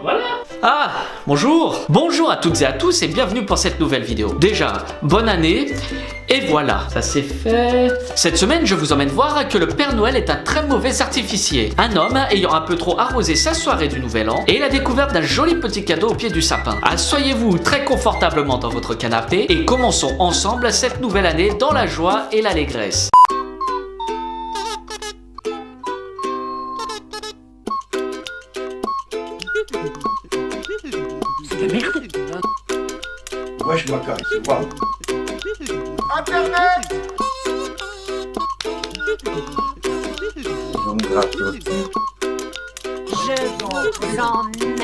Voilà. Ah, bonjour. Bonjour à toutes et à tous et bienvenue pour cette nouvelle vidéo. Déjà, bonne année. Et voilà, ça c'est fait. Cette semaine, je vous emmène voir que le Père Noël est un très mauvais artificier. Un homme ayant un peu trop arrosé sa soirée du Nouvel An et la découverte d'un joli petit cadeau au pied du sapin. Asseyez-vous très confortablement dans votre canapé et commençons ensemble cette nouvelle année dans la joie et l'allégresse. Ouais, je vois ici. Wow. Internet. Je l'emmerde.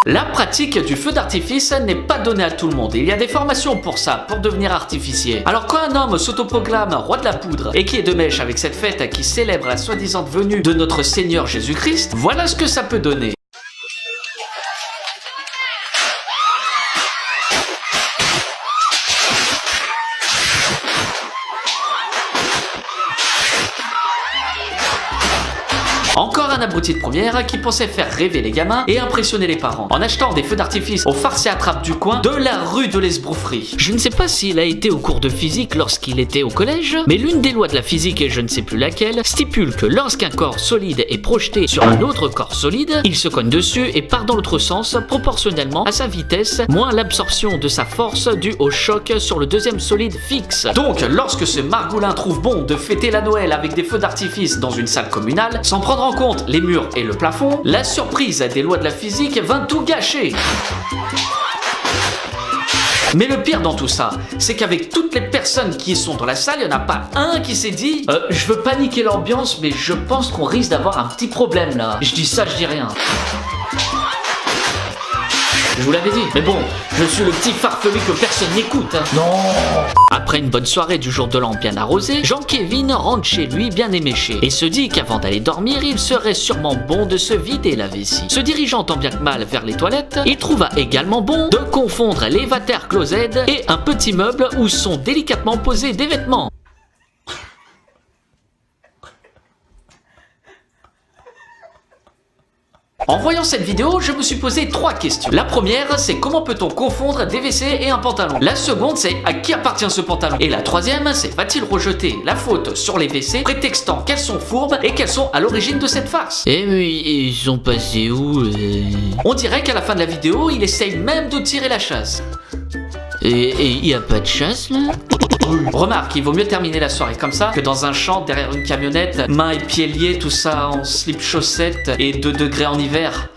La pratique du feu d'artifice n'est pas donnée à tout le monde. Il y a des formations pour ça, pour devenir artificier. Alors quand un homme s'autoproclame roi de la poudre et qui est de mèche avec cette fête qui célèbre la soi-disant venue de notre Seigneur Jésus-Christ, voilà ce que ça peut donner. Encore un abruti de première qui pensait faire rêver les gamins et impressionner les parents en achetant des feux d'artifice aux farces et attrapes du coin de la rue de l'Esbroufferie. Je ne sais pas s'il a été au cours de physique lorsqu'il était au collège, mais l'une des lois de la physique, et je ne sais plus laquelle, stipule que lorsqu'un corps solide est projeté sur un autre corps solide, il se cogne dessus et part dans l'autre sens proportionnellement à sa vitesse, moins l'absorption de sa force due au choc sur le deuxième solide fixe. Donc, lorsque ce margoulin trouve bon de fêter la Noël avec des feux d'artifice dans une salle communale, sans prendre en compte les murs et le plafond, la surprise des lois de la physique va tout gâcher. Mais le pire dans tout ça, c'est qu'avec toutes les personnes qui sont dans la salle, il n'y en a pas un qui s'est dit je veux pas niquer l'ambiance, mais je pense qu'on risque d'avoir un petit problème là. Je dis ça, je dis rien. Je vous l'avais dit, mais bon, je suis le petit farfelu que personne n'écoute. Hein. Non. Après une bonne soirée du jour de l'an bien arrosée, Jean-Kévin rentre chez lui bien éméché et se dit qu'avant d'aller dormir, il serait sûrement bon de se vider la vessie. Se dirigeant tant bien que mal vers les toilettes, il trouva également bon de confondre les water closet et un petit meuble où sont délicatement posés des vêtements. En voyant cette vidéo, je me suis posé 3 questions. La première, c'est comment peut-on confondre des WC et un pantalon? La seconde, c'est à qui appartient ce pantalon? Et la troisième, c'est va-t-il rejeter la faute sur les WC, prétextant qu'elles sont fourbes et qu'elles sont à l'origine de cette farce? Eh mais ils sont passés où On dirait qu'à la fin de la vidéo, il essaye même de tirer la chasse. Et y a pas de chasse là? Remarque, il vaut mieux terminer la soirée comme ça que dans un champ derrière une camionnette, mains et pieds liés, tout ça en slip chaussettes et 2 degrés en hiver.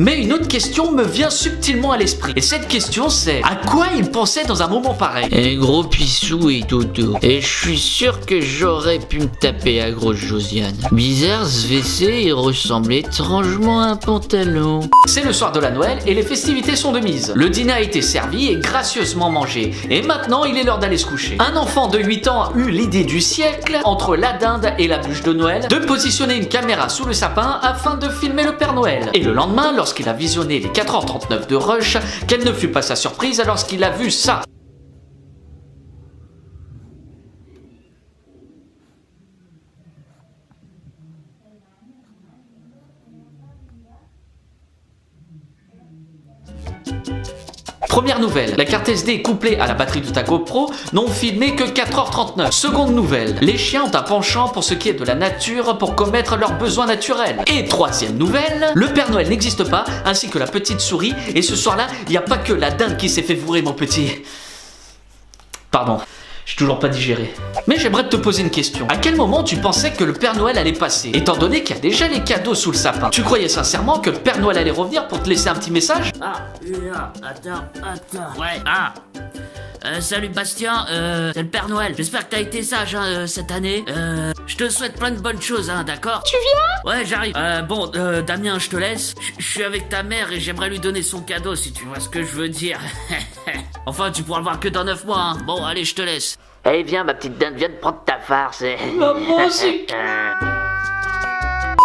Mais une autre question me vient subtilement à l'esprit. Et cette question c'est, à quoi il pensait dans un moment pareil? Un gros pissou et dodo. Et je suis sûr que j'aurais pu me taper à grosse Josiane. Bizarre, ce WC, il ressemble étrangement à un pantalon. C'est le soir de la Noël et les festivités sont de mise. Le dîner a été servi et gracieusement mangé. Et maintenant, il est l'heure d'aller se coucher. Un enfant de 8 ans a eu l'idée du siècle, entre la dinde et la bûche de Noël, de positionner une caméra sous le sapin afin de filmer le Père Noël. Et le lendemain, lorsqu'il a visionné les 4h39 de Rush, quelle ne fut pas sa surprise lorsqu'il a vu ça. Première nouvelle, la carte SD couplée à la batterie de ta GoPro n'ont filmé que 4h39. Seconde nouvelle, les chiens ont un penchant pour ce qui est de la nature pour commettre leurs besoins naturels. Et troisième nouvelle, le Père Noël n'existe pas, ainsi que la petite souris, et ce soir-là, il n'y a pas que la dinde qui s'est fait bourrer mon petit. Pardon. J'ai toujours pas digéré. Mais j'aimerais te poser une question. À quel moment tu pensais que le Père Noël allait passer? Étant donné qu'il y a déjà les cadeaux sous le sapin. Tu croyais sincèrement que le Père Noël allait revenir pour te laisser un petit message? Attends. Ouais, salut Bastien, c'est le Père Noël. J'espère que t'as été sage cette année. Je te souhaite plein de bonnes choses, hein, d'accord? Tu viens? Ouais, j'arrive. Damien, je te laisse. Je suis avec ta mère et j'aimerais lui donner son cadeau, si tu vois ce que je veux dire. Enfin, tu pourras le voir que dans 9 mois, hein. Bon, allez, je te laisse. Allez viens ma petite dinde, viens de prendre ta farce. Maman, c'est...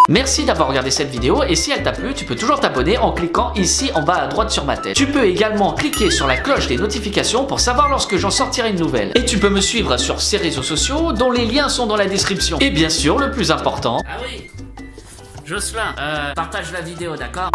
Merci d'avoir regardé cette vidéo et si elle t'a plu, tu peux toujours t'abonner en cliquant ici en bas à droite sur ma tête. Tu peux également cliquer sur la cloche des notifications pour savoir lorsque j'en sortirai une nouvelle. Et tu peux me suivre sur ces réseaux sociaux dont les liens sont dans la description. Et bien sûr, le plus important... Ah oui, Jocelyn, partage la vidéo, d'accord?